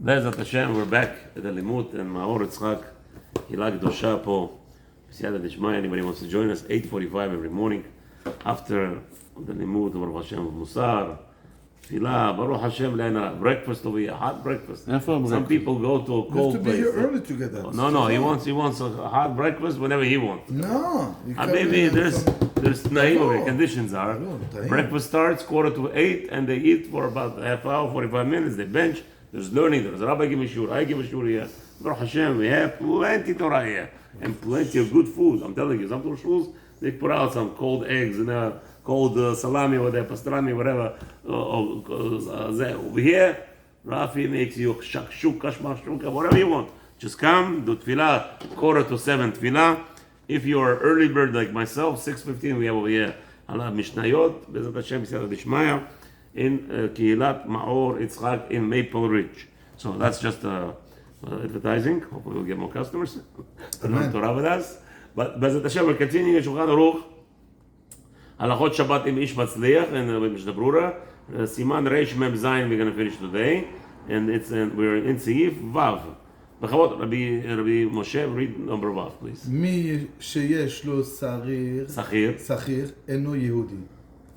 Bezat Hashem, we're back at the Limut and Maor Yitzchak Hilag Dosha Po. Siyada Dishmai, anybody wants to join us, 8:45 every morning after the Limut, Baruch Hashem Musar, Tfilah, Baruch Hashem Le'ena, breakfast over here, hot breakfast. Some people go to a cold place. You have to be here early to get that. No, he wants a hot breakfast whenever he wants. No. Maybe there's naive conditions are. Breakfast starts 7:45 and they eat for about a half hour, 45 minutes, they bench. There's learning, there's Rabbi give a shur, I give a shur here. Baruch Hashem, we have plenty Torah here and plenty of good food. I'm telling you, some shuls, they put out some cold eggs and cold salami or pastrami, whatever. Over here, Rafi makes you shakshuka, shmashruka, whatever you want. Just come, do tefillah, 6:45 tefillah. If you are early bird like myself, 6:15 we have over here. Allah Mishnayot, Bezat Hashem, Siyada Dishmaya, in Kehilat Maor Yitzchak in Maple Ridge. So that's just advertising. Hopefully we'll get more customers. Learn Torah with us. But Bezat Hashem, we're continuing in Shulchan Aruch. Halachot Shabbat im Ish Mazliach and Mishnah Berurah. Siman Reish Mem Zayin we're going to finish today. And we're in Seif Vav. Bechavot, Rabbi Moshe, read number Vav, please. מי שיש לו שכיר אינו יהודי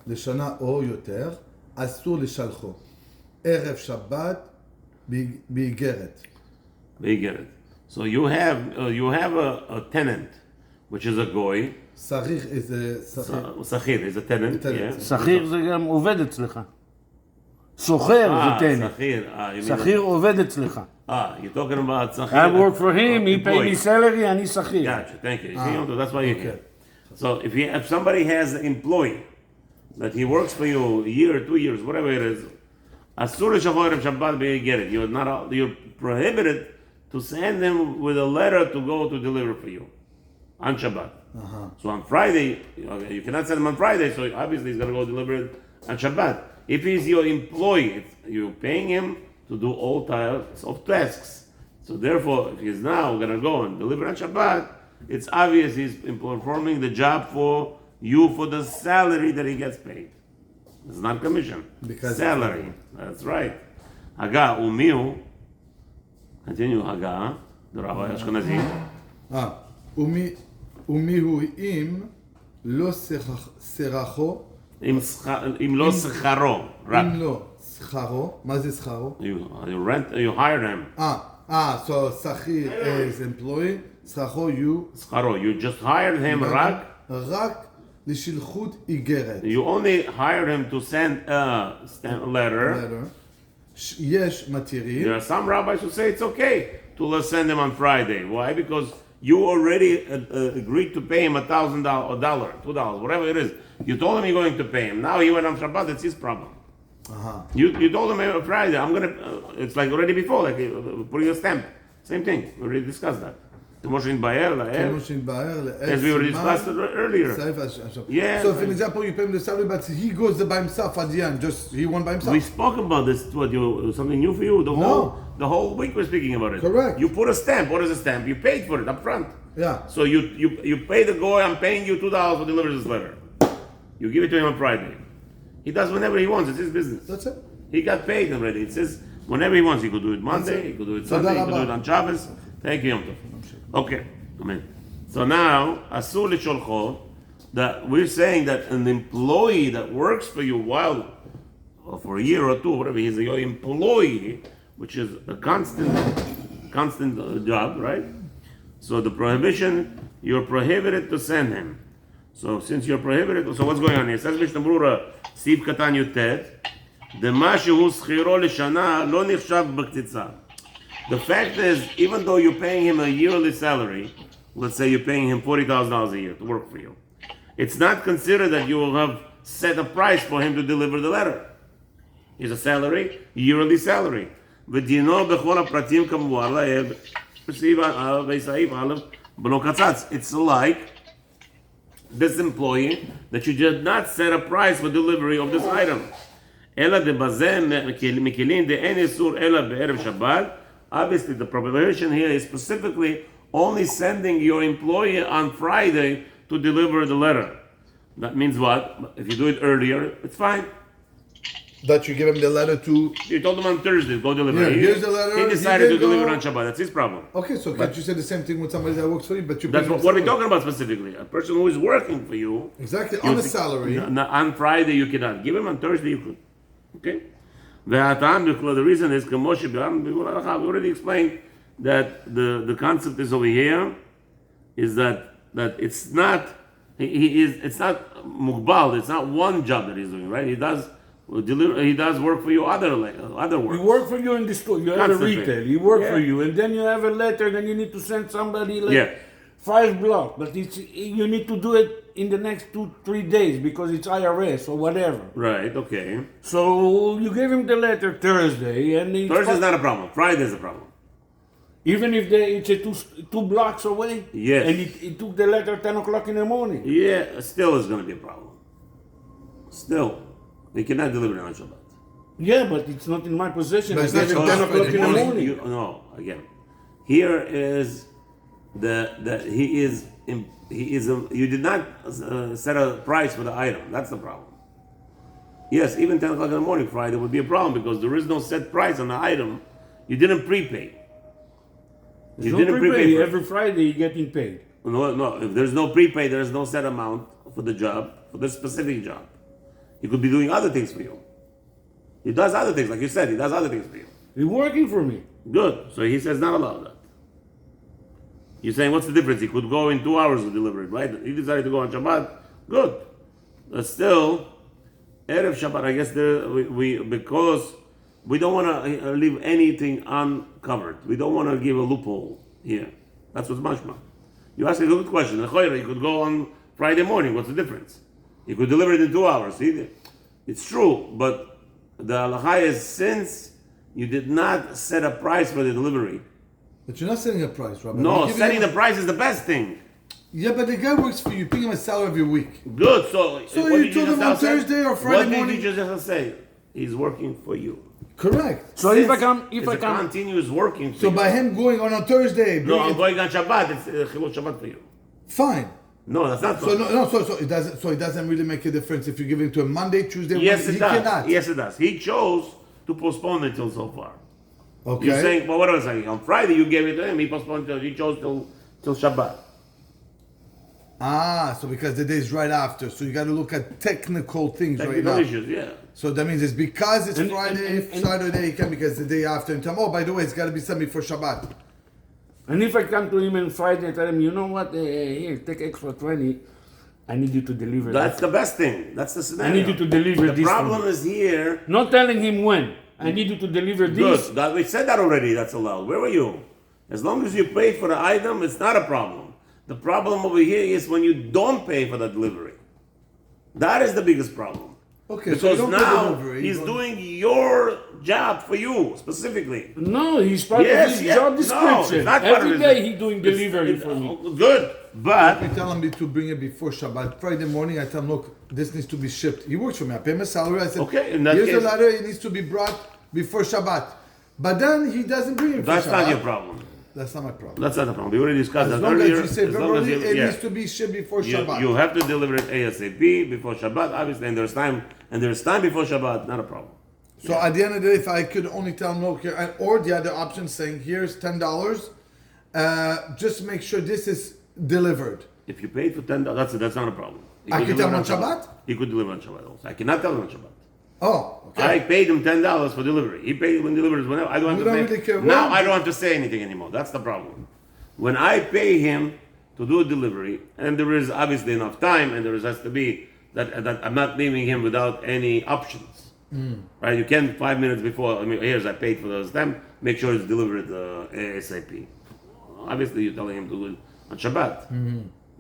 לשנה או יותר אסור לשלחו ערב שבת באיגרת. So you have a tenant, which is a goy. שכיר שכיר is a tenant. שכיר זה גם עובד אצלך. סוחר זה tenant. שכיר עובד אצלך. You're talking about שכיר. I work for him, he pay me salary, אני שכיר. Gotcha, thank you. That's why you're here. So if somebody has an employee that he works for you a year, 2 years, whatever it is, asur l'shavor Shabbat be'igeret. You're prohibited to send him with a letter to go to deliver for you on Shabbat. So on Friday, you cannot send him on Friday, so obviously he's going to go deliver it on Shabbat. If he's your employee, you're paying him to do all types of tasks. So therefore, if he's now going to go and deliver on Shabbat, it's obvious he's performing the job for you for the salary that he gets paid. It's not commission. Because salary. That's right. Haga umiu. Continue Haga. The Rabbi Ashkenazi. ומיהו אם לא שכרו. אם לא שכרו. אם לא שכרו. מה זה שכרו? You hire him. So שכיר is employee. שכרו you just hired him רק לשלחות איגרת. You only hired him to send a letter. יש מתירים. There are some rabbis who say it's okay to send him on Friday. Why? Because you already agreed to pay him $1,000 or $2, whatever it is. You told him you're going to pay him. Now he went on Shabbat. It's his problem. You told him on Friday. It's like already before, like putting a stamp. Same thing. We already discussed that. As we already discussed it earlier. Yeah. So, for example, you pay him the salary, but he goes by himself at the end. He went by himself. We spoke about this. Something new for you? The whole week we're speaking about it. Correct. You put a stamp. What is a stamp? You paid for it up front. Yeah. So you pay the guy. I'm paying you $2 to deliver this letter. You give it to him on Friday. He does whenever he wants. It's his business. That's it. He got paid already. It says whenever he wants. He could do it Monday. He could do it Sunday. He could do it on Shabbos. Thank you, Yom Tov. Okay, amen. So now, asur l'sholcho, that we're saying that an employee that works for you or for a year or two, whatever, he's your employee, which is a constant job, right? So the prohibition, you're prohibited to send him. So since you're prohibited, so what's going on here? It says Mishnah Berurah, Siv Katan Yutet, Dema shehu schiro l'shana lo nichshav b'ktitza. The fact is, even though you're paying him a yearly salary, let's say you're paying him $40,000 a year to work for you, it's not considered that you will have set a price for him to deliver the letter. It's a salary, yearly salary. It's like this employee that you did not set a price for delivery of this item. Obviously, the prohibition here is specifically only sending your employee on Friday to deliver the letter. That means what? If you do it earlier, it's fine. That you give him the letter to. You told him on Thursday, go deliver. Yeah, here's the letter. He decided to didn't deliver go. on Shabbat. That's his problem. Okay, so can't you say the same thing with somebody that works for you? But you. That's what are we talking about specifically? A person who is working for you. Exactly on the salary. On Friday you cannot give him. On Thursday you could. Okay. The reason is we already explained that the concept is over here is that it's not it's not mugbal. It's not one job that he's doing, right? He does work for you other work. He work for you in the store. You have a retail. He work for you, and then you have a letter. Then you need to send somebody 5 blocks, but you need to do it in the next 2-3 days because it's IRS or whatever. Right. Okay. So you gave him the letter Thursday, and Thursday's not a problem. Friday's a problem. Even if it's a 2 blocks away. Yes. And he took the letter 10 o'clock in the morning. Yeah. Still is going to be a problem. Still, we cannot deliver it on Shabbat. Yeah, but it's not in my possession. But I it's gave not him 10 o'clock in the morning. No, again, here is you did not set a price for the item. That's the problem. Yes, even 10 o'clock in the morning Friday would be a problem because there is no set price on the item. You didn't prepay. You didn't prepay. Every Friday you're getting paid. No. If there's no prepay, there is no set amount for the job, for the specific job. He could be doing other things for you. He does other things, like you said. He does other things for you. He's working for me. Good. So he says not allowed that. You're saying what's the difference? He could go in 2 hours to deliver it, right? He decided to go on Shabbat. Good. But still, Erev Shabbat, I guess because we don't want to leave anything uncovered. We don't want to give a loophole here. That's what's mashma. You ask a good question. He could go on Friday morning. What's the difference? He could deliver it in 2 hours. It's true, but the halacha is since you did not set a price for the delivery. But you're not setting a price, Rabbi. No, setting the price is the best thing. Yeah, but the guy works for you. You pay him a salary every week. Good. So you told him on Thursday or Friday morning? What did you just say? He's working for you. Correct. So if I come, continuous working. So by him going on a Thursday, no, I'm going on Shabbat. It's Halachot Shabbat for you. Fine. No, that's not. So it doesn't. So it doesn't really make a difference if you give it to him Monday, Tuesday. Yes, Wednesday. it does. Cannot. Yes, it does. He chose to postpone it till so far. Okay. You're saying, well, what was I saying? On Friday you gave it to him. He postponed till he chose till Shabbat. So because the day is right after, so you got to look at technical things right now. Issues, yeah. So that means it's because it's Friday, Saturday he can because the day after and tell him, oh, by the way, it's got to be something for Shabbat. And if I come to him on Friday and tell him, you know what, here, take extra 20, I need you to deliver That's the best thing. That's the scenario. I need you to deliver this. The problem is here. Not telling him when. I need you to deliver this. Good. We said that already. That's allowed. Where were you? As long as you pay for the item, it's not a problem. The problem over here is when you don't pay for the delivery. That is the biggest problem. Okay, because so now he's doing your job for you specifically. No, he's part of his job description. No, every day he's doing delivery for me. Good, but I tell him to bring it before Shabbat. Friday morning, I tell him, look, this needs to be shipped. He works for me. I pay him a salary. I said, okay, in that here's case, the letter. It needs to be brought before Shabbat. But then he doesn't bring it for Shabbat. That's not your problem. That's not my problem. That's not the problem. We already discussed as that long earlier. As you say verbally, it needs to be shipped before Shabbat. You have to deliver it ASAP before Shabbat, obviously, and there's time before Shabbat, not a problem. So at the end of the day, if I could only tell him, look here, or the other option saying, here's $10, just make sure this is delivered. If you paid for $10, that's not a problem. I can tell him on Shabbat? He could deliver on Shabbat also. I cannot tell him on Shabbat. Oh, okay. I paid him $10 for delivery. He paid when deliveries whenever. I don't have to really care. Now I don't have to say anything anymore. That's the problem. When I pay him to do a delivery, and there is obviously enough time, and there has to be that I'm not leaving him without any options. Right? You can't 5 minutes before. I mean, here's I paid for the stamp. Make sure it's delivered ASAP. Obviously, you're telling him to do it on Shabbat.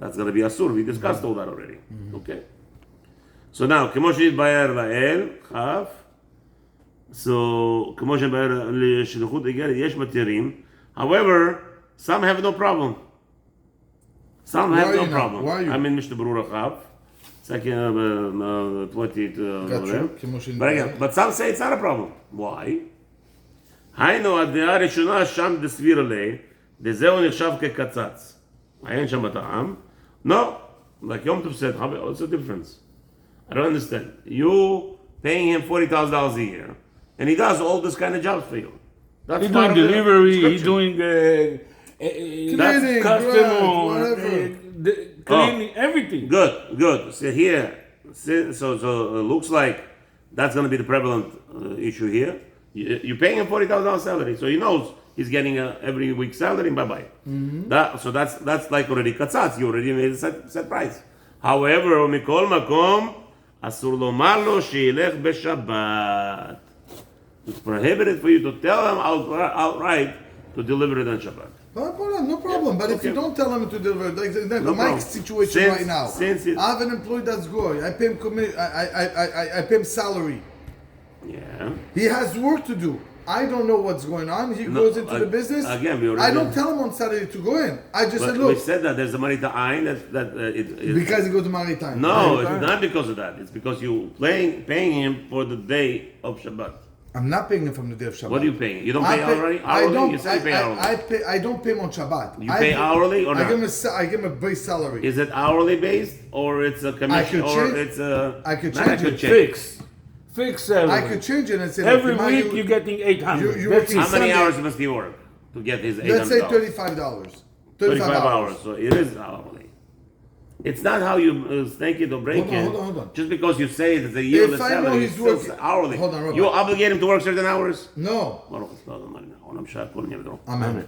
That's going to be asur. We discussed all that already. Okay. So now, כמו שהתבהר לאל, כף, so כמו שהתבהר לשליחות איגרת, יש מתירים. However, some have no problem. Some have no problem. Why are you? I'm in Mishnah Berurah Chav, second 20. But some say it's not a problem. Why? היינו, הדעה הראשונה שם דסביר עלי, דזהו נחשב כקצץ. אין שם בטעם. No, like Yom Tov said, what's the difference? I don't understand. You paying him $40,000 a year, and he does all this kind of jobs for you. That's He's part doing of the delivery. He's description. doing Cleaning, customer, whatever. cleaning, everything. Good. So here, so it looks like that's going to be the prevalent issue here. You're paying him $40,000 salary, so he knows he's getting every week's salary. Bye bye. So that's like already katzatz. You already made a set price. However, mikol makom asur lomar lo sheilech b'Shabbat. It's prohibited for you to tell him outright to deliver it on Shabbat. No problem. But if you don't tell him to deliver, like my problem. situation right now, Since I have an employee that's good. I pay him I pay him salary. Yeah. He has work to do. I don't know what's going on. He goes into the business. Again, we already I don't tell him on Saturday to go in. I just said, we look, said that there's a marita ayin because he goes to maritime. No, it's not because of that. It's because you're paying him for the day of Shabbat. I'm not paying him from the day of Shabbat. What are you paying? You don't pay hourly? I don't. You say you pay hourly. I don't pay him on Shabbat. You pay hourly or not? I give him a base salary. Is it hourly based or it's a commission or it's a? I could not change it. Fix salary. I could change it and say Every look, week you're getting 800. you're That's working it. How many Sunday. hours must he work to get his $800? Let's say $35. 35 hours. So it is hourly. It's not how you snake it or break it. Hold on. Just because you say it's a yearly If I know salary, he's it's still working- hourly. Hold on, Rabbi. You obligate him to work certain hours? No. Amen.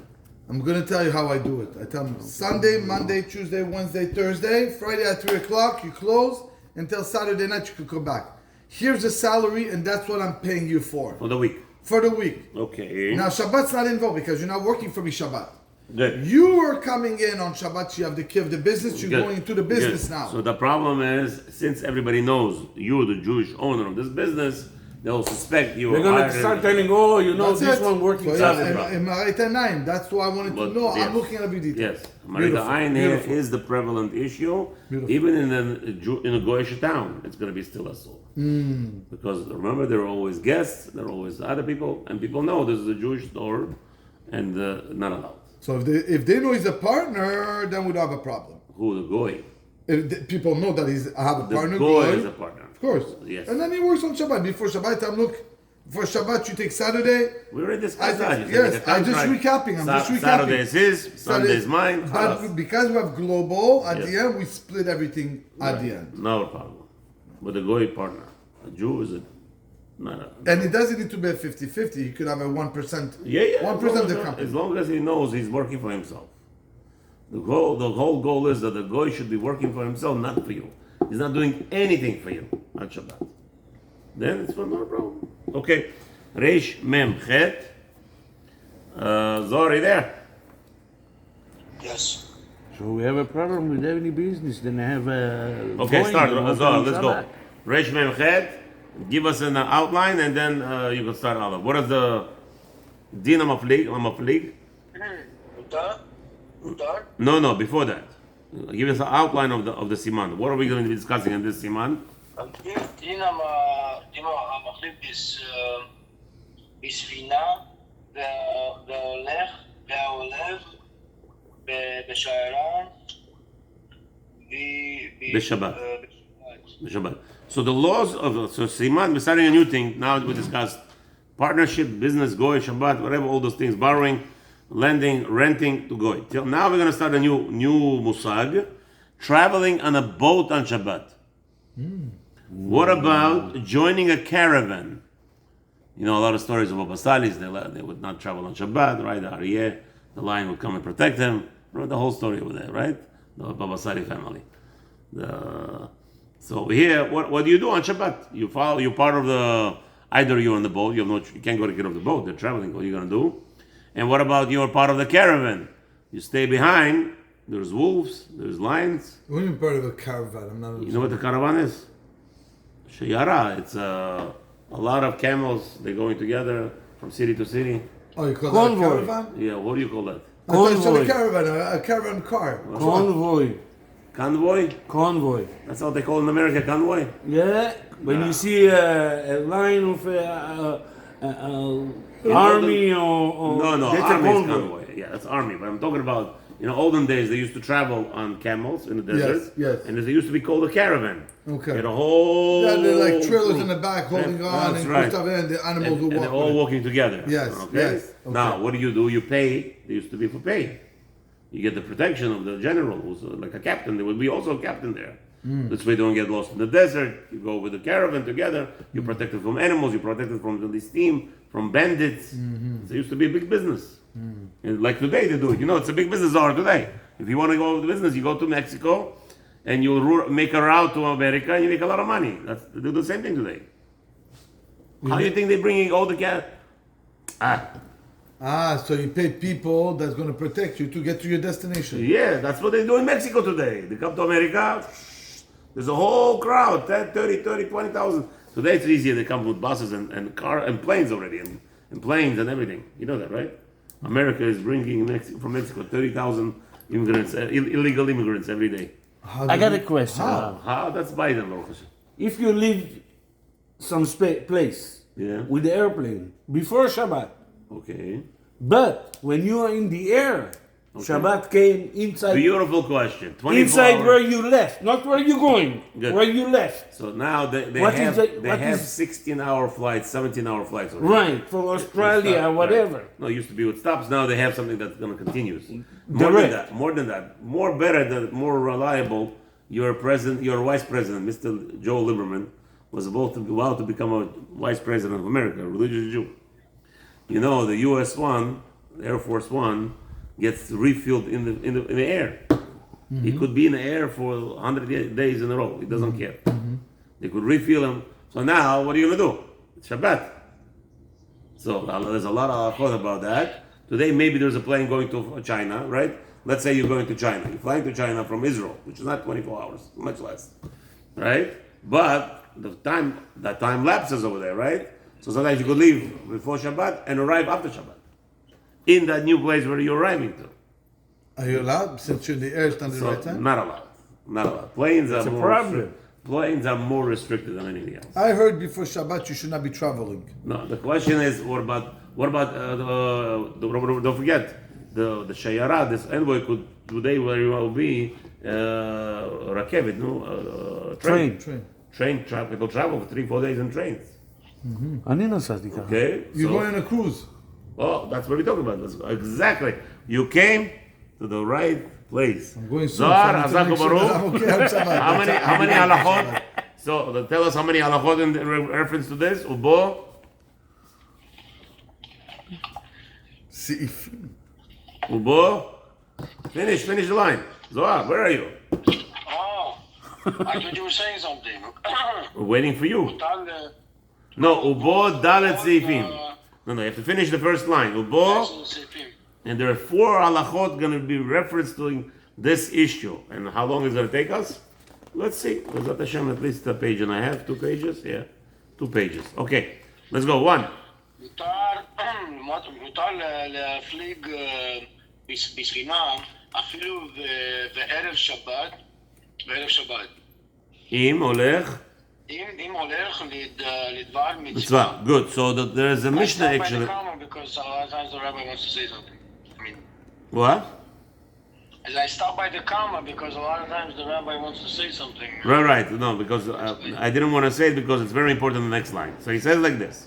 I'm going to tell you how I do it. I tell him Sunday, Monday, Tuesday, Wednesday, Thursday, Friday at 3 o'clock, you close. Until Saturday night, you can come back. Here's the salary, and that's what I'm paying you for. For the week. For the week. Okay. Now, Shabbat's not involved because you're not working for me Shabbat. Good. You are coming in on Shabbat, you have the key of the business, you're Good. going into the business Good. now. So the problem is, since everybody knows you're the Jewish owner of this business, they'll suspect you. They're going to start telling, oh, you know, That's this it. one working So, Saturday. in Marita 9, that's why I wanted to know. Yes. I'm looking at every detail. Yes, Marita Ayin here is the prevalent issue. Beautiful. Even in a Goyish town, it's going to be still a soul. Because remember, there are always guests, there are always other people, and people know this is a Jewish store, and not allowed. So if they know he's a partner, then we don't have a problem. Who the Goy? If people know that I have a The partner, Goy good, is a partner. of course. Yes. And then he works on Shabbat. Before Shabbat time, look, for Shabbat you take Saturday. We already discussed that. You said Yes, make a I'm just contract. recapping. I'm just recapping. Saturday is his, Sunday is mine. But Halas. because we have global, at Yes. the end we split everything at the end. No problem. With a Goy partner. A Jew is not a... And it doesn't need to be a 50-50. You could have a 1%. Yeah. 1% of the company. As long as he knows he's working for himself. The whole goal is that the Goy should be working for himself, not for you. He's not doing anything for you on Shabbat. Then it's not a problem. Okay. Reish Mem Chet. Zori there. Yes. So we have a problem with any business, then I have a... Okay, start. Zor, let's go. Reish Mem Chet. Give us an outline and then you can start out. What is the Dinam of League? מותר? No, before that. Give us an outline of the Siman. What are we going to be discussing in this Siman? דין המחליף בספינה וההולך בשיירה בשבת. Shabbat. So the laws of Siman, we're starting a new thing. Now we discussed partnership, business, goy, Shabbat, whatever, all those things, borrowing, lending, renting to goy. Till now we're going to start a new musag, traveling on a boat on Shabbat. What about joining a caravan? You know, a lot of stories of Baba Salis, they would not travel on Shabbat, right? The Aryeh, the lion would come and protect them. Remember the whole story over there, right? The Baba Sali family. So over here, what do you do on Shabbat? You're part of the, either you're on the boat, you can't go to get off the boat, they're traveling, what are you going to do? And what about you're part of the caravan? You stay behind, there's wolves, there's lions. What do you mean part of a caravan? I'm not. You know what the caravan is? Shayara, it's a lot of camels, they're going together from city to city. Oh, you call Convoy. that a caravan? Yeah, what do you call that? I thought you said Convoy. a caravan, a caravan car. Convoy. Convoy? That's what they call in America, convoy? Yeah, when you see a line of army or No, that's army a is convoy. convoy. Yeah, that's army. But I'm talking about in the olden days they used to travel on camels in the desert. yes. And they used to be called a caravan. Okay. They had a whole. Yeah, they're like trailers in the back holding on That's and right. stuff, and the animals will And walk. they're all with it. walking together. Yes, Okay? yes, okay. Now, what do? You pay. They used to be for pay. You get the protection of the general, who's like a captain. There would be also a captain there. This way, you don't get lost in the desert. You go with the caravan together. You're protected from animals. You're protected from the steam, from bandits. It used to be a big business. And like today, they do it. It's a big business hour today. If you want to go to business, you go to Mexico, and you make a route to America, and you make a lot of money. They do the same thing today. How do you think they're bringing all the So you pay people that's going to protect you to get to your destination. Yeah, that's what they do in Mexico today. They come to America, there's a whole crowd, 10, 30, 20,000. Today it's easier. They come with buses and planes already, and planes and everything. You know that, right? America is bringing from Mexico 30,000 immigrants, illegal immigrants every day. I got a question. How? That's Biden, Baruch Hashem. If you leave some place with the airplane before Shabbat, Okay. but when you are in the air, Shabbat came inside. Beautiful question. 24 Inside hours. where you left, not where you're going. Good. Where you left. So now they What have is the- what is- 16-hour flights, 17-hour flights. already. Right, from Australia or whatever. Right. No, it used to be with stops. Now they have something that's going to continue. Direct. More than that, more more reliable. Your vice president, Mr. Joe Lieberman, was about to become a vice president of America, a religious Jew. The U.S. One, Air Force One, gets refueled in the air. He could be in the air for 100 days in a row. He doesn't care. They could refuel him. So now, what are you going to do? It's Shabbat. So there's a lot of thought about that. Today, maybe there's a plane going to China, right? Let's say you're going to China. You're flying to China from Israel, which is not 24 hours, much less, right? But that time lapses over there, right? So sometimes you could leave before Shabbat and arrive after Shabbat in that new place where you're arriving to. Are you allowed? Since you're in the air, it's not the So right time? not allowed. Not allowed. Planes are a more problem. Planes are more restricted than anything else. I heard before Shabbat you should not be traveling. No, the question is, what about don't forget the Shayara, this envoy could today very well be Rakevet, train. Train traffic will travel for 3-4 days in trains. אני נסעתי ככה. Okay? You're going on a cruise. Oh, that's what we're talking about. Exactly. You came to the right place. I'm going soon. Zohar, so I need to Hazak make sure that I'm Baruch. okay on Shabbat. How many halachot? So tell us how many halachot in reference to this. Ubo. Seif. Ubo. Finish the line. Zohar, where are you? Oh, I thought you were saying something. We're waiting for you. Tal, No, Ubo Dalet Seifim. No, you have to finish the first line. Ubo. And there are 4 halachot going to be referenced to this issue. And how long is it going to take us? Let's see. Bezat Hashem, at least a page and a half, 2 pages? Yeah, 2 pages. Okay, let's go. 1. מותר להפליג בספינה אפילו בערב שבת, אם הולך אם הולך לדבר מצווה. מצווה. Good. So there is a Mishnah actually. Because a lot of times the rabbi wants to say something. What? I stop by the comma because a lot of times the rabbi wants to say something. Right. No, because I didn't want to say it because it's very important in the next line. So he says like this,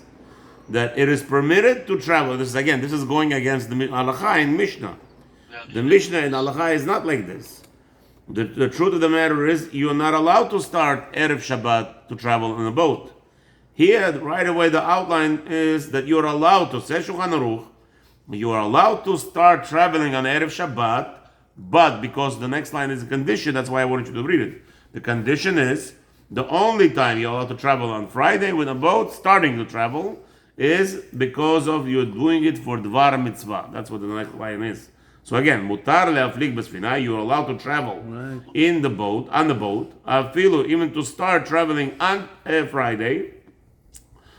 that it is permitted to travel. This is going against the halacha in Mishnah. The Mishnah in halacha is not like this. The truth of the matter is you are not allowed to start Erev Shabbat to travel on a boat. Here, right away, the outline is that you are allowed to, say Shulchan Aruch, you are allowed to start traveling on Erev Shabbat, but because the next line is a condition, that's why I wanted you to read it. The condition is the only time you're allowed to travel on Friday with a boat, starting to travel, is because of you're doing it for Dvar Mitzvah. That's what the next line is. So again, mutar le'aflik b'sfina, you're allowed to travel on the boat, afilu, even to start traveling on a Friday.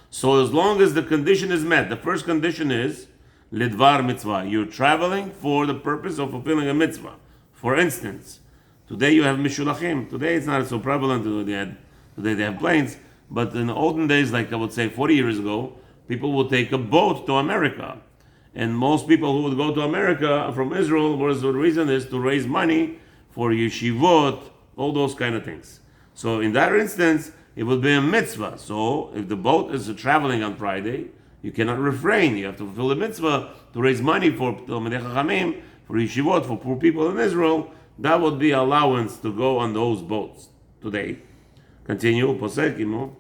So as long as the condition is met, the first condition is lidvar mitzvah. You're traveling for the purpose of fulfilling a mitzvah. For instance, today you have mishulachim. Today it's not so prevalent. Today they have planes. But in the olden days, like I would say 40 years ago, people would take a boat to America. And most people who would go to America from Israel, the reason is to raise money for yeshivot, all those kind of things. So in that instance, it would be a mitzvah. So if the boat is traveling on Friday, you cannot refrain. You have to fulfill the mitzvah to raise money for Talmidei Chachamim, for yeshivot, for poor people in Israel. That would be allowance to go on those boats today. Continue. Posek, Imo.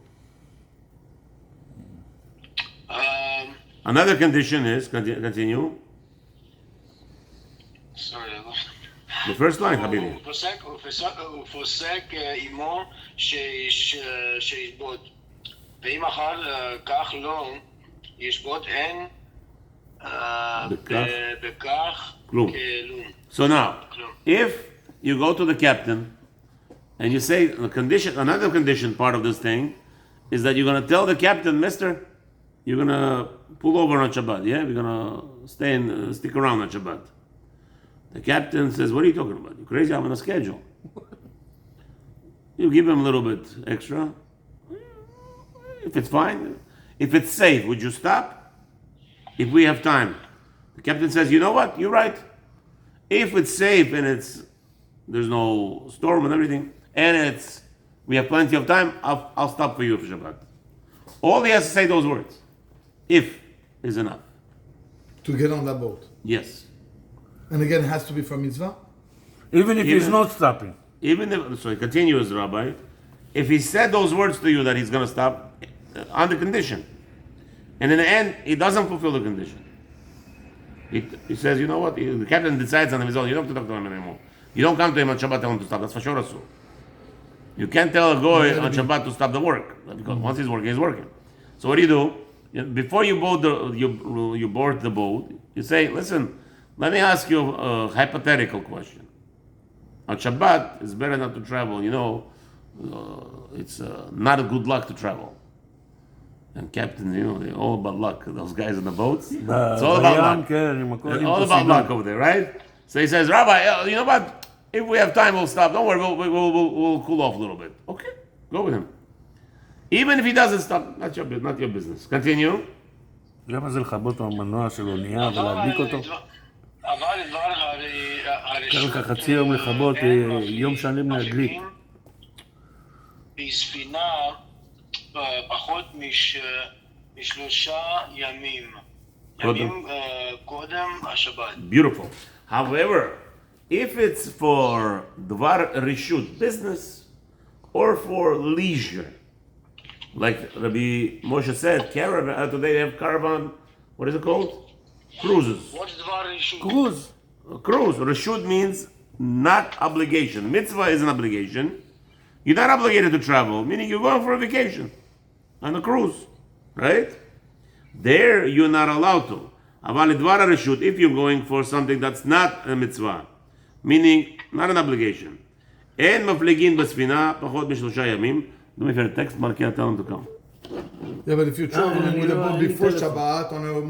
Another condition is, continue. Sorry. The first line, Habibi. הוא פוסק עמו שישבות. ואם אכל כך לא ישבות, אין בכך כלום. So now, if you go to the captain and you say the condition, another condition part of this thing is that you're going to tell the captain, Mister, you're going to pull over on Shabbat, yeah? We're going to stick around on Shabbat. The captain says, what are you talking about? You're crazy, I'm on a schedule. You give him a little bit extra. If it's fine, if it's safe, would you stop? If we have time. The captain says, you know what, you're right. If it's safe and there's no storm and everything, and we have plenty of time, I'll stop for you for Shabbat. All he has to say those words. If is enough. To get on that boat. Yes. And again, it has to be from mitzvah? Even if he's not stopping. So he continues, Rabbi. If he said those words to you that he's going to stop, on the condition. And in the end, he doesn't fulfill the condition. He says, you know what? The captain decides on his own. You don't have to talk to him anymore. You don't come to him on Shabbat, tell him to stop. That's for sure. You can't tell a goy on Shabbat to stop the work. Because once he's working, he's working. So what do? Before you board the boat, you say, listen, let me ask you a hypothetical question. On Shabbat, it's better not to travel. You know, it's not a good luck to travel. And captains, you know, they're all about luck. Those guys in the boats, it's all about luck. It's all about luck over there, right? So he says, Rabbi, you know what? If we have time, we'll stop. Don't worry, we'll cool off a little bit. Okay, go with him. Even if he doesn't stop, not your business. Continue. למה זה לכבות המנוע של אונייה ולהדליק אותו? אבל דבר קח לך חצי יום לכבות, יום שלם להדליק. בספינה פחות משלושה ימים. ימים קודם השבת. Beautiful. However, if it's for dvar rishut, business, or for leisure, like Rabbi Moshe said, caravan, today they have caravan, what is it called? Cruises. What's דבר רשות? Cruise. Cruise. Rishut means not obligation. Mitzvah is an obligation. You're not obligated to travel, meaning you're going for a vacation on a cruise, right? There you're not allowed to. Aval dvar rishut, if you're going for something that's not a mitzvah, meaning not an obligation. En maflegin basfina pachot mishlosha yamim. Do me a favor, text Markia, tell him to come. Yeah, but if you're traveling with a boat before Shabbat, on a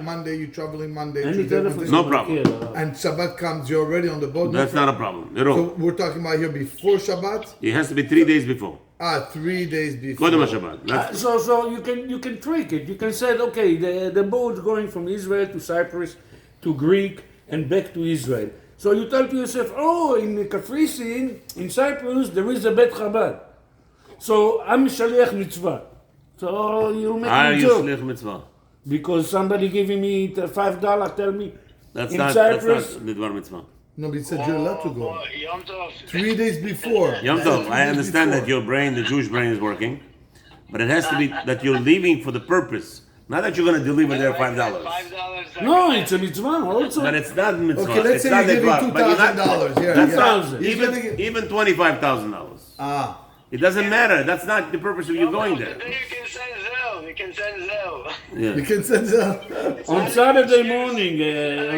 Monday you're traveling Monday, Tuesday, Wednesday. No problem. And Shabbat comes, you're already on the boat. That's not a problem at all. So we're talking about here before Shabbat? It has to be 3 days before. 3 days before. Kodem Shabbat. So you can trick it. You can say, okay, the boat's going from Israel to Cyprus to Greek and back to Israel. So you tell to yourself, oh, in Kafrisi, in Cyprus, there is a Bet Chabad. So I'm Shaliach Mitzvah. So you make a joke. Shaliach Mitzvah? Because somebody giving me $5, tell me that's in not Cyprus. the Dvar Mitzvah. No, but he said you're allowed to go. Yom Tov. 3 days before. Yom Tov, I understand that your brain, the Jewish brain, is working, but it has to be that you're leaving for the purpose, not that you're going to deliver there $5. $5. No, it's a mitzvah also. But it's not mitzvah. Okay, let's it's say not you're giving mitzvah, but you're not- $2,000. Yeah, That's yeah. not, even $25,000. It doesn't matter. That's not the purpose of you going there. Today you can send Zell. You can send Zell. Yeah. You can send that. On Saturday morning,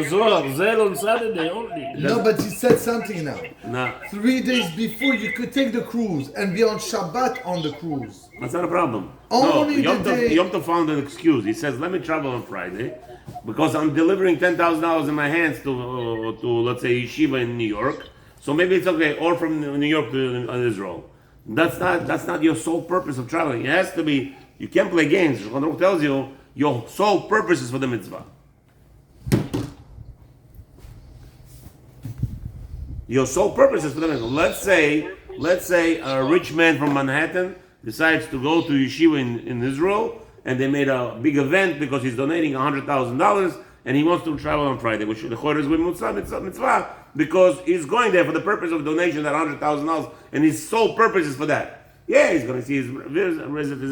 Zohar, Zell on Saturday only. No, but he said something now. No, 3 days before you could take the cruise and be on Shabbat on the cruise. that's not a problem. Only no, the day- Yom Tov found an excuse. He says, let me travel on Friday because I'm delivering $10,000 in my hands to let's say, Yeshiva in New York. So maybe it's okay, or from New York to Israel. That's not your sole purpose of traveling. It has to be, you can't play games. Shulchan Aruch tells you, your sole purpose is for the mitzvah. Your sole purpose is for the mitzvah. Let's say a rich man from Manhattan decides to go to yeshiva in Israel, and they made a big event because he's donating $100,000, and he wants to travel on Friday, which the Chor is with mitzvah, because he's going there for the purpose of donation, that $100,000, and his sole purpose is for that. Yeah, he's going to see his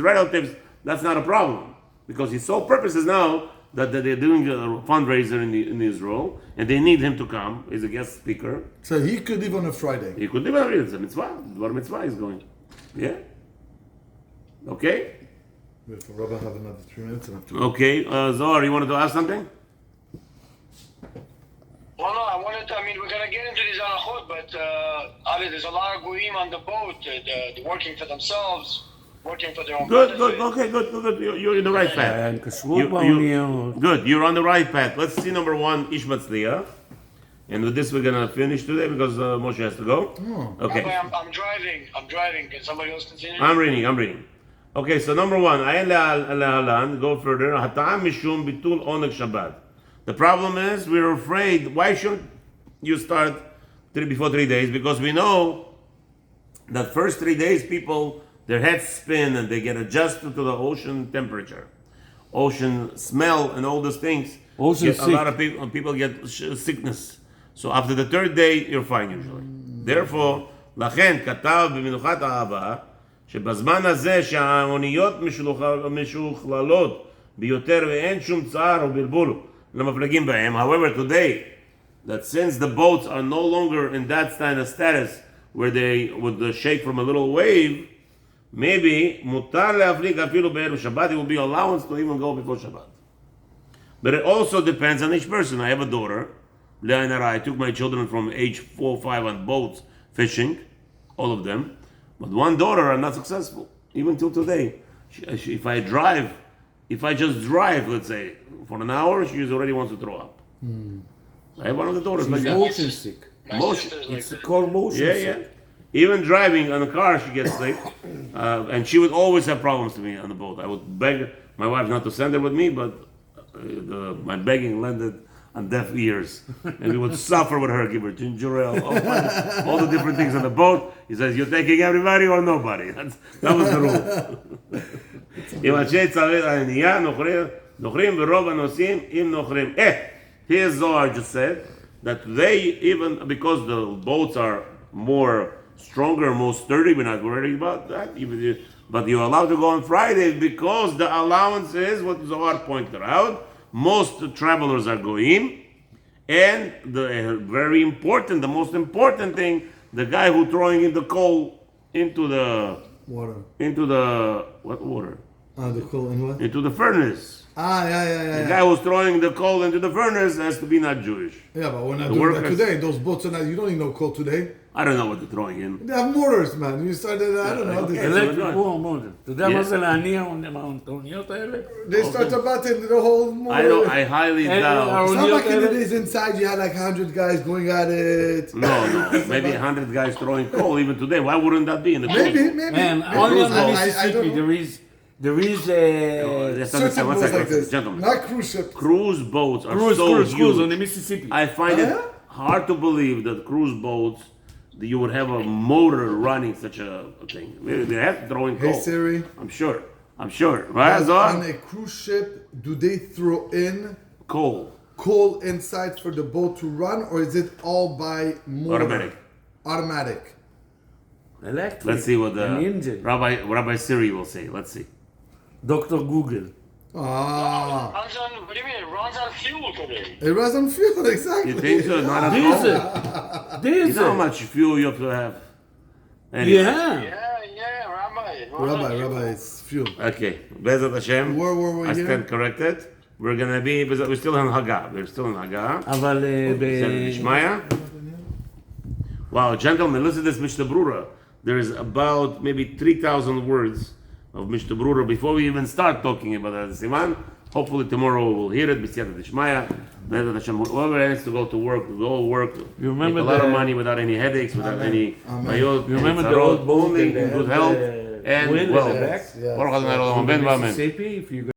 relatives. That's not a problem, because his sole purpose is now that they're doing a fundraiser in Israel, and they need him to come. He's a guest speaker. So he could leave on a Friday. He could leave on a Friday. It's a mitzvah. What mitzvah is going? Yeah. Okay. If Rabbi have another 3 minutes, and have to. Okay, Zohar, you wanted to ask something? Well, no, we're going to get into these halachot, but there's a lot of goyim on the boat, they're working for themselves, working for their own Good. benefit. Okay, good. You're in the right path. Good. Good. You're on the right path. Let's see number 1, Ish Mazliach. And with this, we're gonna finish today because Moshe has to go. Okay. Rabbi, I'm driving. Can somebody else continue? I'm reading. Okay, so number 1, Ayin le'halan, go further. Hata'am mishum bitul oneg Shabbat. The problem is we're afraid. Why shouldn't you start before 3 days? Because we know that first 3 days people, their heads spin and they get adjusted to the ocean temperature, ocean smell, and all those things. A lot of people get sickness. So after the 3rd day, you're fine usually. Therefore, לכן כתב במנוחת האהבה שבזמן הזה שהאוניות משוכללות ביותר ואין שום צער או בלבול למפלגים בהם. However, today, that since the boats are no longer in that kind of status where they would shake from a little wave, maybe מותר להפליג אפילו בערב שבת, it will be allowance to even go before Shabbat. But it also depends on each person. I have a daughter, Leah and I took my children from age 4 or 5 on boats fishing, all of them. But one daughter are not successful, even till today. If I just drive, let's say, for an hour, she already wants to throw up. I have one of the daughters like that. Motion sick. It's called motion sick. Yeah. Even driving on a car, she gets sick. And she would always have problems to me on the boat. I would beg my wife not to send her with me, but my begging landed on deaf ears. And we would suffer with her, give her ginger ale, all the different things on the boat. He says, you're taking everybody or nobody. That was the rule. Here's Zohar just said that today, even because the boats are more stronger, more sturdy, we're not worried about that. But you're allowed to go on Friday because the allowance is what Zohar pointed out. Most travelers are goyim, and the most important thing, the guy who throwing in the coal into the water. Into the what water? The coal in what? Into the furnace. Yeah. The guy who's throwing the coal into the furnace has to be not Jewish. Yeah, but we're not doing that today. Those boats are not. You don't need no coal today. I don't know what they're throwing in. They have mortars, man. You started. I don't know. Electric mortar. אתה יודע מה זה להניע האוניות האלה? They start a button, the whole motor. I highly doubt. It's not like in the days inside you had like 100 guys going at it. No. Maybe 100 guys throwing coal even today. Why wouldn't that be in the Maybe. Man, only on the Mississippi there is a certain boats like this. Gentlemen. Not cruise ships. Cruise boats are so huge. Cruise on the Mississippi. I find it hard to believe that cruise boats, that you would have a motor running such a thing. They have to throw in coal. Hey Siri. I'm sure. Right, Zohar? On a cruise ship, do they throw in coal inside for the boat to run, or is it all by motor? Automatic. Electric. Let's see what the Rabbi Siri will say. Let's see. Dr. Google. What do you mean? It runs on fuel today. It runs on fuel, exactly. You think so? Not at all. Diesel. You know how much fuel you have to have? Anyway. Yeah, Rabbi, it's fuel. Okay. Bezat Hashem. Where were we I here? stand corrected. We're still in Haggah. אבל Ishmaya. Wow, gentlemen, listen to this Mishnah Berurah. There is about maybe 3,000 words of Mishnah Berurah before we even start talking about that Siman. Hopefully tomorrow we'll hear it. Whoever has to go to work, You remember make a lot of money without any headaches, without any bayot. You remember the old boat only good health and wealth. Mississippi? If you